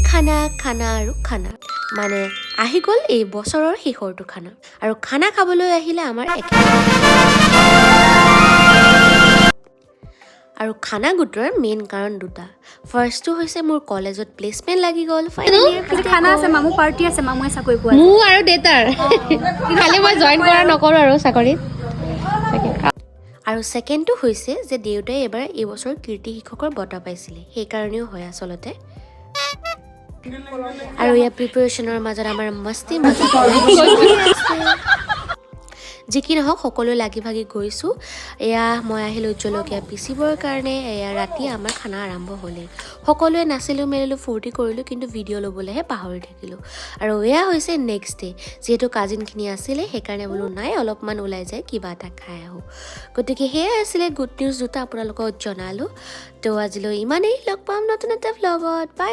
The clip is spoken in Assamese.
খানা খানা আৰু খানা মানে আহি গ'ল এই বছৰৰ শেষৰটো খানা আৰু খানা খাবলৈ আহিলে আমাৰ আৰু খানা গোটোৱাৰ মেইন কাৰণ দুটা ফাৰ্ষ্টটো হৈছে মোৰ কলেজত প্লেচমেণ্ট লাগি গ'ল খানা আছে মামু পাৰ্টি আছে মামুৱে চাকৰি পোৱা মোৰ আৰু দেউতাৰ খালি মই জইন কৰা নকৰোঁ আৰু চাকৰিত আৰু ছেকেণ্ডটো হৈছে যে দেউতাই এবাৰ এইবছৰ কীৰ্তি শিক্ষকৰ বঁটা পাইছিলে সেইকাৰণেও হয় আচলতে আৰু ইয়াৰ প্ৰিপেৰেশ্যনৰ মাজত আমাৰ মস্তি মজা যি কি নহওক সকলোৱে লাগি ভাগি গৈছোঁ এয়া মই আহিলোঁ জলকীয়া পিচিবৰ কাৰণে এয়া ৰাতি আমাৰ খানা আৰম্ভ হ'লেই সকলোৱে নাচিলোঁ মেলিলোঁ ফূৰ্তি কৰিলোঁ কিন্তু ভিডিঅ' ল'বলৈহে পাহৰি থাকিলোঁ আৰু এয়া হৈছে নেক্সট ডে যিহেতু কাজিনখিনি আছিলে সেইকাৰণে বোলো নাই অলপমান ওলাই যায় কিবা এটা খাই আহোঁ গতিকে সেয়াই আছিলে গুড নিউজ দুটা আপোনালোকক জনালোঁ তো আজিলৈ ইমানেই লগ পাম নতুন এটা ভ্লগত বাই